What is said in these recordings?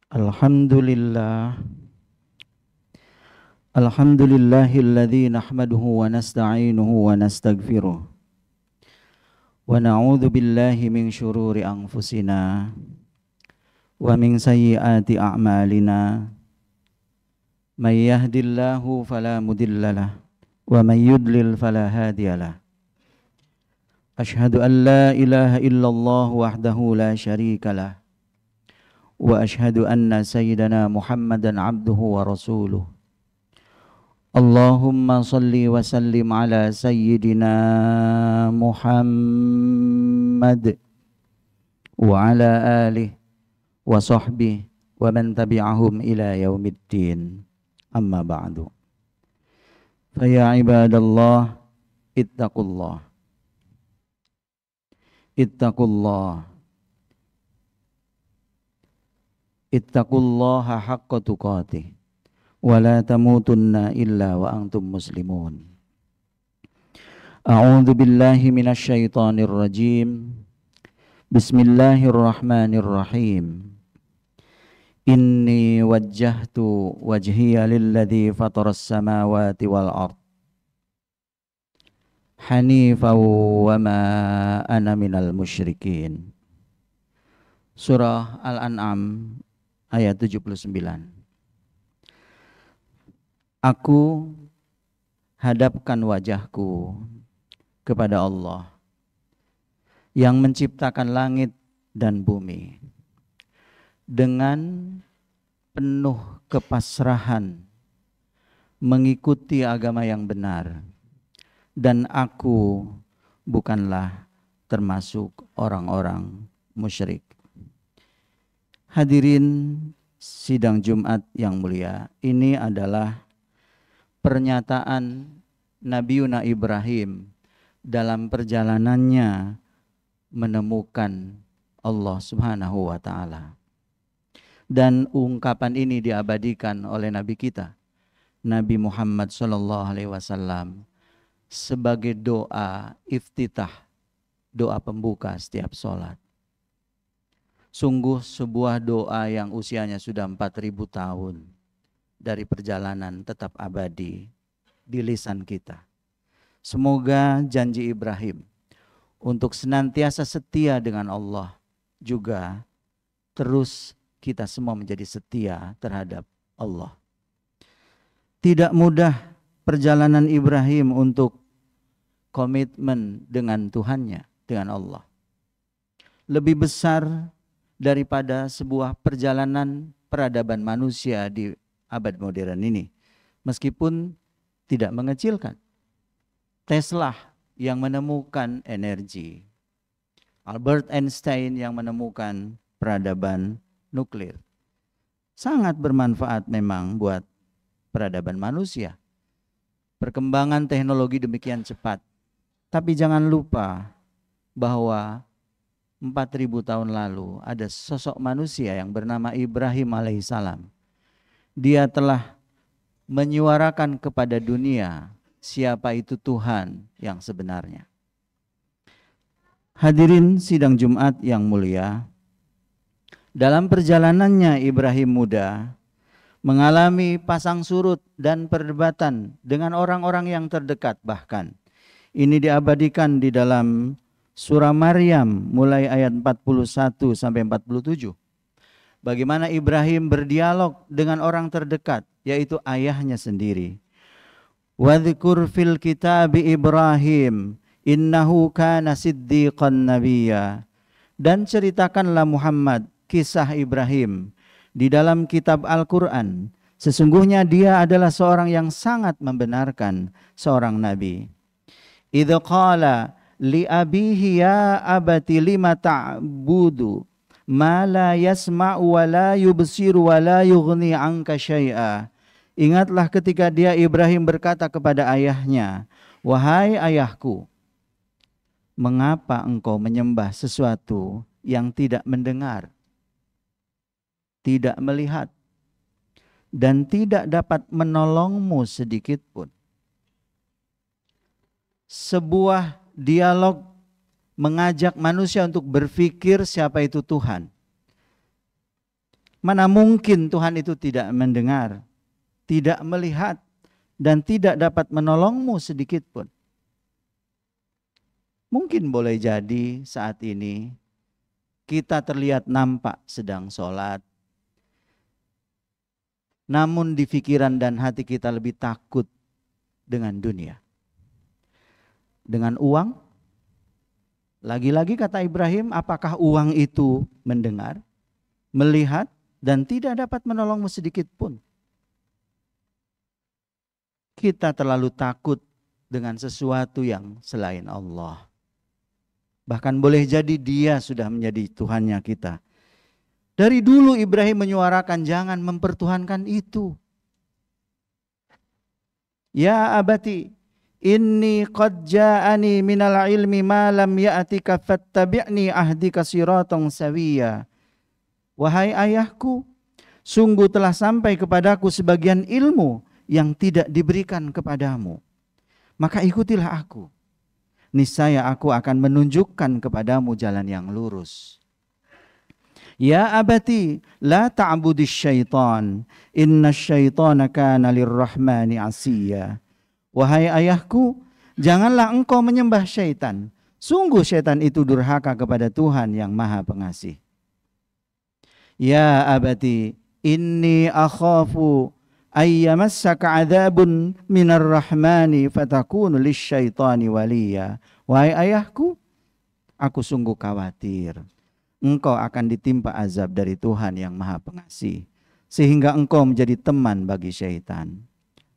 Alhamdulillah. Alhamdulillahilladzi nahmaduhu wa nasta'inuhu wa nastaghfiruh. Wa na'udzu billahi min syururi anfusina wa min sayyiati a'malina. May yahdillahu fala mudhillalah wa may yudlil fala hadiyalah. Asyhadu an la ilaha illallah wahdahu la syarikalah. Wa asyhadu anna sayyidana Muhammadan abduhu wa rasuluh. Allahumma salli wa sallim ala sayyidina Muhammad wa ala alihi wa sahbihi wa man tabi'ahum ila yaumiddin. Amma ba'du. Fa ya ibadallah ittaqullah. Ittaqullah. Ittaqullaha haqqa tuqatih wa la tamutunna illa wa antum muslimun. A'udzu billahi minasy syaithanir rajim. Bismillahirrahmanirrahim. Inni wajjahtu wajhiya lilladzi fataras samawati wal ard hanifan wa ma ana minal musyrikin. Surah Al-An'am ayat 79. Aku hadapkan wajahku kepada Allah yang menciptakan langit dan bumi dengan penuh kepasrahan mengikuti agama yang benar, dan aku bukanlah termasuk orang-orang musyrik. Hadirin sidang Jumat yang mulia, ini adalah pernyataan Nabiuna Ibrahim dalam perjalanannya menemukan Allah Subhanahu wa taala. Dan ungkapan ini diabadikan oleh Nabi kita, Nabi Muhammad sallallahu alaihi wasallam, sebagai doa iftitah, doa pembuka setiap sholat. Sungguh sebuah doa yang usianya sudah 4.000 tahun, dari perjalanan tetap abadi di lisan kita. Semoga janji Ibrahim untuk senantiasa setia dengan Allah juga terus kita semua menjadi setia terhadap Allah. Tidak mudah perjalanan Ibrahim untuk komitmen dengan Tuhannya, dengan Allah. Lebih besar daripada sebuah perjalanan peradaban manusia di abad modern ini. Meskipun tidak mengecilkan. Tesla yang menemukan energi. Albert Einstein yang menemukan peradaban nuklir. Sangat bermanfaat memang buat peradaban manusia. Perkembangan teknologi demikian cepat. Tapi jangan lupa bahwa 4.000 tahun lalu ada sosok manusia yang bernama Ibrahim alaihissalam. Dia telah menyuarakan kepada dunia siapa itu Tuhan yang sebenarnya. Hadirin sidang Jumat yang mulia, dalam perjalanannya Ibrahim muda mengalami pasang surut dan perdebatan dengan orang-orang yang terdekat bahkan. Ini diabadikan di dalam Surah Maryam mulai ayat 41 sampai 47. Bagaimana Ibrahim berdialog dengan orang terdekat, yaitu ayahnya sendiri. Wadhkur fil kitabi Ibrahim innahu kana siddiqan nabiyya. Dan ceritakanlah Muhammad kisah Ibrahim di dalam kitab Al-Quran. Sesungguhnya dia adalah seorang yang sangat membenarkan seorang nabi. Idza qala li abihi ya abati lima ta'budu ma la yasma'u wa la yubsiru wa la yughni anka syai'a. Ingatlah ketika dia Ibrahim berkata kepada ayahnya, wahai ayahku, mengapa engkau menyembah sesuatu yang tidak mendengar, tidak melihat, dan tidak dapat menolongmu sedikit pun. Sebuah dialog mengajak manusia untuk berpikir siapa itu Tuhan. Mana mungkin Tuhan itu tidak mendengar, tidak melihat, dan tidak dapat menolongmu sedikit pun. Mungkin boleh jadi saat ini kita terlihat nampak sedang sholat, namun di pikiran dan hati kita lebih takut dengan dunia, dengan uang. Lagi-lagi kata Ibrahim, apakah uang itu mendengar, melihat, dan tidak dapat menolongmu sedikit pun? Kita terlalu takut dengan sesuatu yang selain Allah. Bahkan boleh jadi dia sudah menjadi Tuhannya kita. Dari dulu Ibrahim menyuarakan jangan mempertuhankan itu. Ya abati, inni qad ja'ani minal ilmi ma lam ya'tika fattabi'ni ahdika siratan sawiyya. Wahai ayahku, sungguh telah sampai kepadaku sebagian ilmu yang tidak diberikan kepadamu. Maka ikutilah aku. Niscaya aku akan menunjukkan kepadamu jalan yang lurus. Ya abati, la ta'budis syaitan, inna syaitana kana lirrahmani asiyya. Wahai ayahku, janganlah engkau menyembah syaitan. Sungguh syaitan itu durhaka kepada Tuhan yang Maha Pengasih. Ya abati, inni akhafu ayyamassaka adzabun minar rahmani fatakunu lisyaitani waliya. Wahai ayahku, aku sungguh khawatir engkau akan ditimpa azab dari Tuhan yang Maha Pengasih, sehingga engkau menjadi teman bagi syaitan.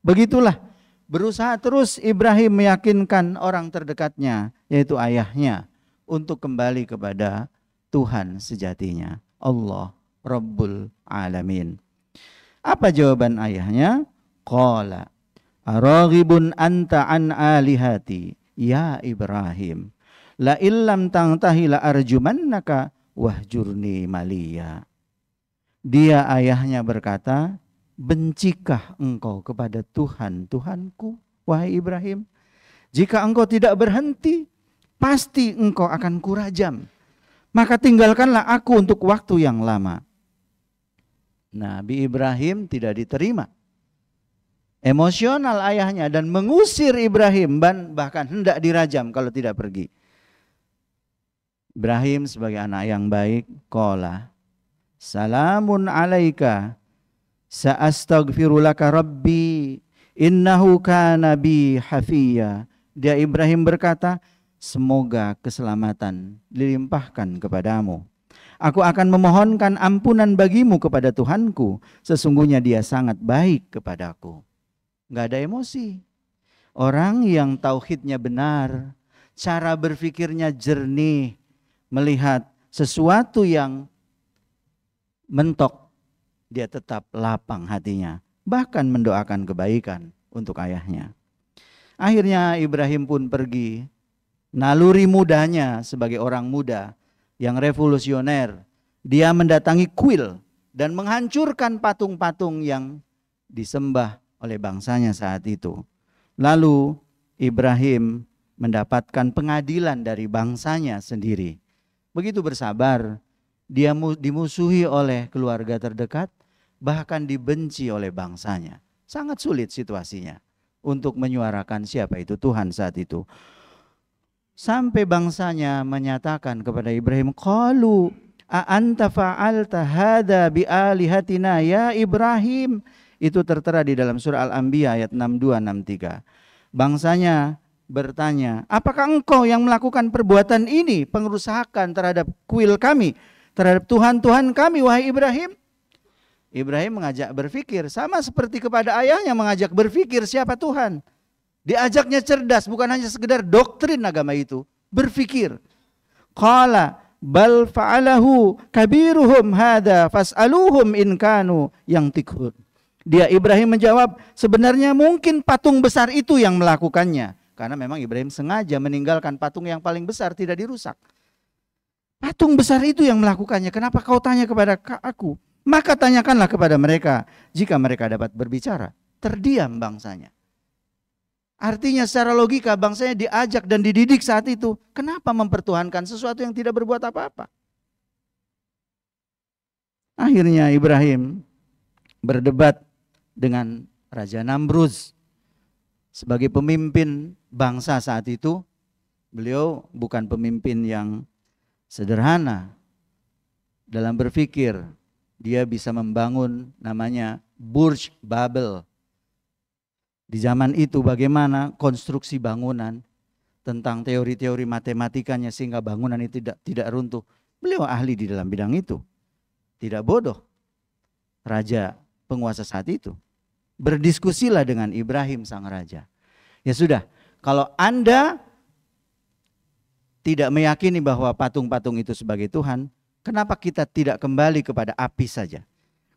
Begitulah berusaha terus Ibrahim meyakinkan orang terdekatnya, yaitu ayahnya, untuk kembali kepada Tuhan sejatinya, Allah Rabbul Alamin. Apa jawaban ayahnya? Qala araghibun anta an alihati ya Ibrahim, la illam tantahi la arjumannaka wahjurni maliya. Dia ayahnya berkata, bencikah engkau kepada Tuhan Tuhanku, wahai Ibrahim? Jika engkau tidak berhenti, pasti engkau akan kurajam. Maka tinggalkanlah aku untuk waktu yang lama. Nabi Ibrahim tidak diterima. Emosional ayahnya dan mengusir Ibrahim, bahkan hendak dirajam kalau tidak pergi. Ibrahim sebagai anak yang baik, qala salamun alaika sa'astaghfiru laka rabbi innahu kana bi hafiyya. Dia Ibrahim berkata, semoga keselamatan dilimpahkan kepadamu. Aku akan memohonkan ampunan bagimu kepada Tuhanku, sesungguhnya dia sangat baik kepadaku. Enggak ada emosi. Orang yang tauhidnya benar, cara berpikirnya jernih, melihat sesuatu yang mentok, dia tetap lapang hatinya, bahkan mendoakan kebaikan untuk ayahnya. Akhirnya Ibrahim pun pergi. Naluri mudanya sebagai orang muda yang revolusioner, dia mendatangi kuil dan menghancurkan patung-patung yang disembah oleh bangsanya saat itu. Lalu Ibrahim mendapatkan pengadilan dari bangsanya sendiri. Begitu bersabar, dia dimusuhi oleh keluarga terdekat, bahkan dibenci oleh bangsanya. Sangat sulit situasinya untuk menyuarakan siapa itu Tuhan saat itu. Sampai bangsanya menyatakan kepada Ibrahim, qalu a anta fa'alta hadza bi alihatina ya Ibrahim. Itu tertera di dalam surah Al-Anbiya ayat 62-63. Bangsanya bertanya, apakah engkau yang melakukan perbuatan ini, pengerusakan terhadap kuil kami, terhadap Tuhan-Tuhan kami, wahai Ibrahim? Ibrahim mengajak berpikir, sama seperti kepada ayahnya mengajak berpikir siapa Tuhan. Diajaknya cerdas, bukan hanya sekedar doktrin agama itu, berpikir. Qala bal fa'alahu kabiruhum hadza fas'aluhum in kanu yantiqun. Dia Ibrahim menjawab, sebenarnya mungkin patung besar itu yang melakukannya. Karena memang Ibrahim sengaja meninggalkan patung yang paling besar tidak dirusak. Patung besar itu yang melakukannya. Kenapa kau tanya kepada aku? Maka tanyakanlah kepada mereka. Jika mereka dapat berbicara. Terdiam bangsanya. Artinya secara logika bangsanya diajak dan dididik saat itu. Kenapa mempertuhankan sesuatu yang tidak berbuat apa-apa? Akhirnya Ibrahim berdebat dengan Raja Namruz. Sebagai pemimpin bangsa saat itu, beliau bukan pemimpin yang sederhana dalam berpikir. Dia bisa membangun namanya Burj Babel. Di zaman itu bagaimana konstruksi bangunan, tentang teori-teori matematikanya sehingga bangunan itu tidak runtuh. Beliau ahli di dalam bidang itu. Tidak bodoh raja penguasa saat itu. Berdiskusilah dengan Ibrahim sang raja. Ya sudah, kalau Anda tidak meyakini bahwa patung-patung itu sebagai Tuhan, kenapa kita tidak kembali kepada api saja?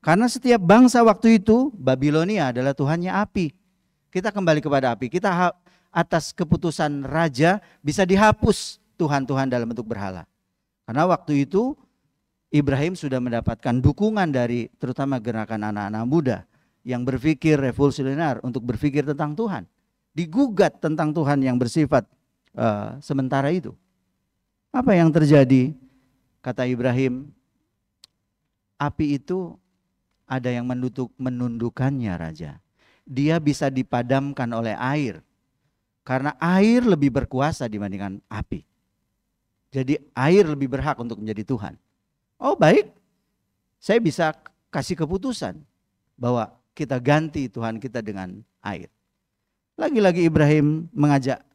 Karena setiap bangsa waktu itu, Babilonia adalah tuhannya api. Kita kembali kepada api. Kita atas keputusan raja bisa dihapus Tuhan-Tuhan dalam bentuk berhala. Karena waktu itu Ibrahim sudah mendapatkan dukungan dari terutama gerakan anak-anak muda yang berpikir revolusioner untuk berpikir tentang Tuhan. Digugat tentang Tuhan yang bersifat sementara itu. Apa yang terjadi? Kata Ibrahim, api itu ada yang menundukkannya raja. Dia bisa dipadamkan oleh air. Karena air lebih berkuasa dibandingkan api. Jadi air lebih berhak untuk menjadi Tuhan. Oh baik, saya bisa kasih keputusan bahwa kita ganti Tuhan kita dengan air. Lagi-lagi Ibrahim mengajak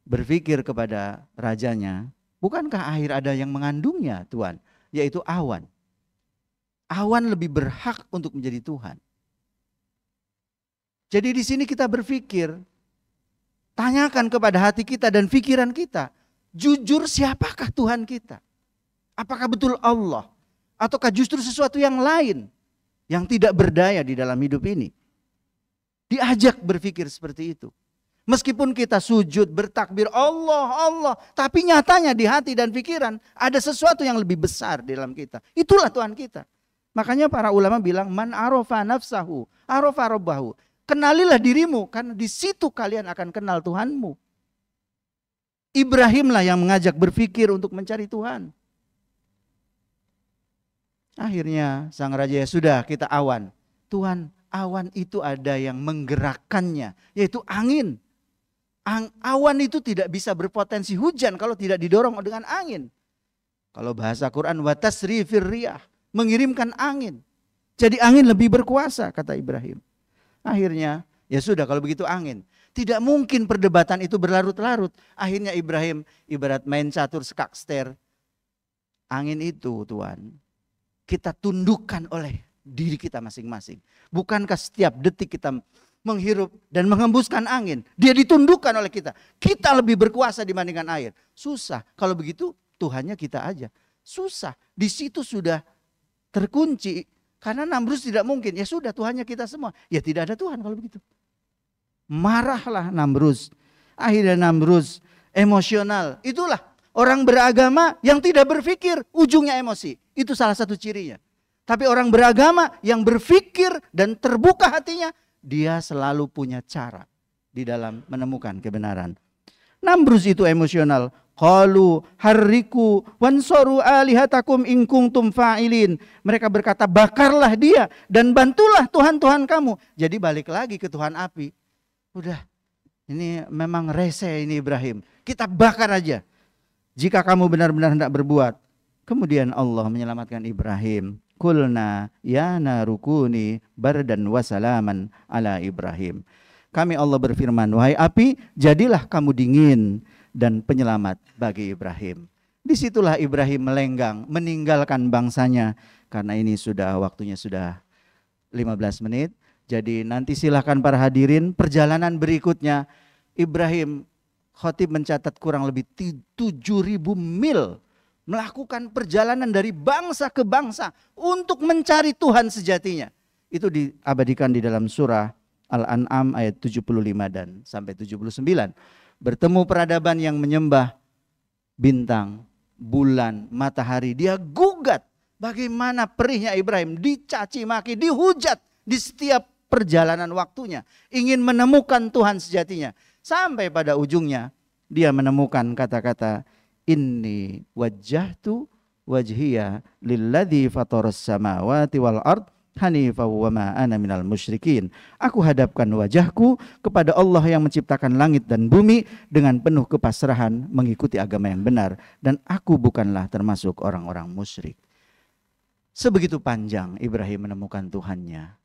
berpikir kepada rajanya, bukankah air ada yang mengandungnya Tuhan? Yaitu awan. Awan lebih berhak untuk menjadi Tuhan. Jadi di sini kita berpikir, tanyakan kepada hati kita dan pikiran kita, jujur siapakah Tuhan kita? Apakah betul Allah? Ataukah justru sesuatu yang lain yang tidak berdaya di dalam hidup ini? Diajak berpikir seperti itu. Meskipun kita sujud, bertakbir Allah, Allah. Tapi nyatanya di hati dan pikiran ada sesuatu yang lebih besar di dalam kita. Itulah Tuhan kita. Makanya para ulama bilang, man arofa nafsahu, arofa robbahu. Kenalilah dirimu, karena di situ kalian akan kenal Tuhanmu. Ibrahimlah yang mengajak berpikir untuk mencari Tuhan. Akhirnya sang raja, ya sudah kita awan. Tuhan, awan itu ada yang menggerakkannya, yaitu angin. Awan itu tidak bisa berpotensi hujan kalau tidak didorong dengan angin. Kalau bahasa Quran, watasrifir riyah, mengirimkan angin. Jadi angin lebih berkuasa, kata Ibrahim. Akhirnya, ya sudah kalau begitu angin. Tidak mungkin perdebatan itu berlarut-larut. Akhirnya Ibrahim ibarat main catur sekakster. Angin itu Tuhan, kita tundukkan oleh diri kita masing-masing. Bukankah setiap detik kita menghirup dan menghembuskan angin, dia ditundukkan oleh kita. Kita lebih berkuasa dibandingkan air. Susah. Kalau begitu Tuhannya kita aja. Susah. Di situ sudah terkunci. Karena Namruz tidak mungkin. Ya sudah Tuhannya kita semua. Ya tidak ada Tuhan kalau begitu. Marahlah Namruz. Akhirnya Namruz emosional. Itulah orang beragama yang tidak berpikir, ujungnya emosi. Itu salah satu cirinya. Tapi orang beragama yang berpikir dan terbuka hatinya, dia selalu punya cara di dalam menemukan kebenaran. Namruz itu emosional. Qalu harriku wansoru alihatakum in kuntum fa'ilin. Mereka berkata, bakarlah dia dan bantulah Tuhan-Tuhan kamu. Jadi balik lagi ke Tuhan api. Udah, ini memang rese ini Ibrahim. Kita bakar aja. Jika kamu benar-benar hendak berbuat. Kemudian Allah menyelamatkan Ibrahim. Kulna ya narukuni bardan wasalaman ala Ibrahim. Kami Allah berfirman, wahai api, jadilah kamu dingin dan penyelamat bagi Ibrahim. Disitulah Ibrahim melenggang, meninggalkan bangsanya. Karena ini sudah waktunya sudah 15 menit. Jadi nanti silahkan para hadirin perjalanan berikutnya. Ibrahim Khotib mencatat kurang lebih 7.000 mil. Melakukan perjalanan dari bangsa ke bangsa untuk mencari Tuhan sejatinya. Itu diabadikan di dalam surah Al-An'am ayat 75 dan sampai 79. Bertemu peradaban yang menyembah bintang, bulan, matahari. Dia gugat bagaimana perihnya Ibrahim, dicaci maki, dihujat di setiap perjalanan waktunya. Ingin menemukan Tuhan sejatinya. Sampai pada ujungnya dia menemukan kata-kata, inni wajjahtu wajhiya lilladzi fataras samawati wal ard hanifan wa ma ana minal musyrikin. Aku hadapkan wajahku kepada Allah yang menciptakan langit dan bumi dengan penuh kepasrahan mengikuti agama yang benar, dan aku bukanlah termasuk orang-orang musyrik. Sebegitu panjang Ibrahim menemukan Tuhannya.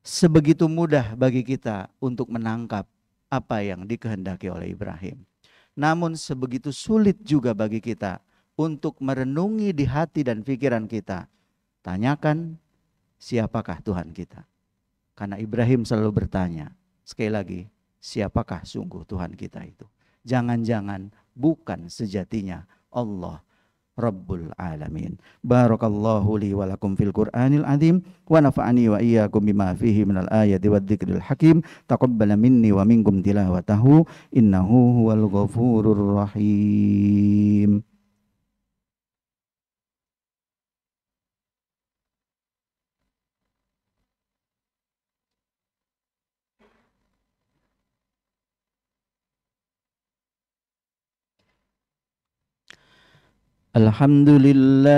Sebegitu mudah bagi kita untuk menangkap apa yang dikehendaki oleh Ibrahim. Namun sebegitu sulit juga bagi kita untuk merenungi di hati dan pikiran kita. Tanyakan, siapakah Tuhan kita? Karena Ibrahim selalu bertanya, sekali lagi, siapakah sungguh Tuhan kita itu? Jangan-jangan bukan sejatinya Allah Rabbul Alamin. Barakallahu li wa lakum fil Qur'anil azim wa nafa'ani wa iyyakum bima fihi minal ayati wad dzikril hakim. Taqabbala minni wa minkum tilawatahu innahu huwal ghafurur rahim. Alhamdulillah.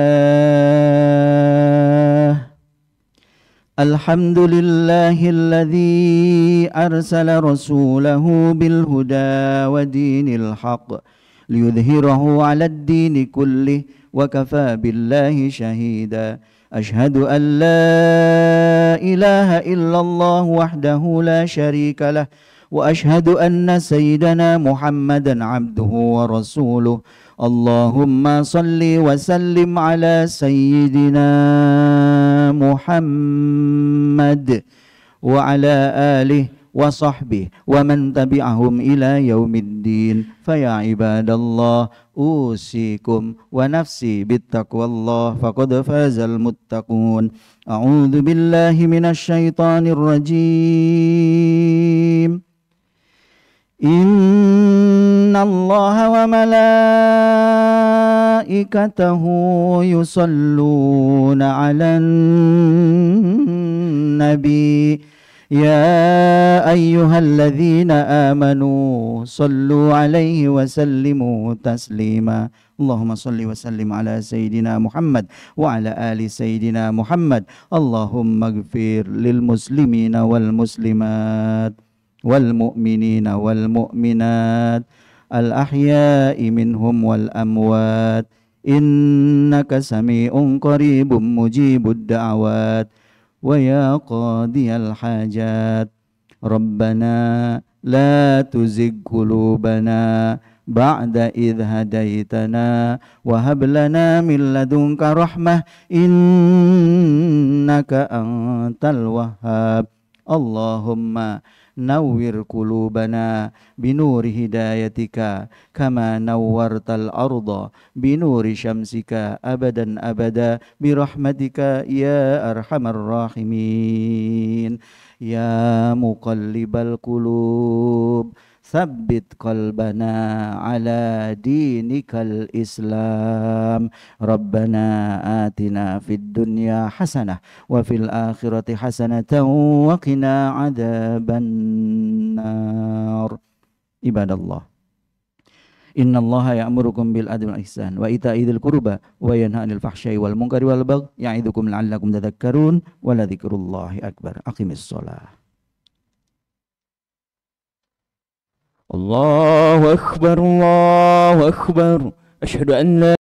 Alhamdulillahilladzi arsala rasulahu bil huda wa dinil haq liyudhhirahu 'alad dini kullih wa kafa billahi shahida. Ashhadu an la ilaha illallah wahdahu la syarika lah wa ashhadu anna sayyidana Muhammadan 'abduhu wa rasuluh. Allahumma salli wa sallim ala sayyidina Muhammad wa ala alihi wa sahbihi wa man tabi'ahum ila yaumiddin. Faya ibadallah, usikum wa nafsi bittaqwallah faqad fazal muttaqun. A'udzu billahi minasy syaithanir rajim. Innallaha wa malaikatahu yusalluna 'alan nabi ya ayyuhalladzina amanu sallu 'alaihi wa sallimu taslima. Allahumma salli wa sallim ala sayyidina Muhammad wa ala ali sayyidina Muhammad. Allahumma ighfir lil muslimina wal muslimat wal mu'minina wal mu'minat al ahya'i minhum wal amwat innaka sami'un qaribun mujibud da'awat wa ya qadiyal hajat. Rabbana la tuzigh qulubana ba'da idh hadaitana wa hab lana min ladunka rahmah innaka antal wahhab. Allahumma nawwir qulubana binuri hidayatika kama nawwartal arda binuri syamsika abadan abada birahmatika ya arhamar rahimin. Ya muqallibal qulub tsabbit qalbana ala dinikal Islam. Rabbana atina fid dunya hasanah wa fil akhirati hasanatan wa qina adzabannar. Ibadallah, innallaha ya'murukum bil adli wal ihsan wa ita'i dzil qurba wa yanha 'anil fahsya'i wal munkari wal baghi ya'idukum la'allakum tadhakkarun wa la dzikrullahi akbar. Aqimis shalah. Allahu akbar, Allahu akbar. Asyhadu an la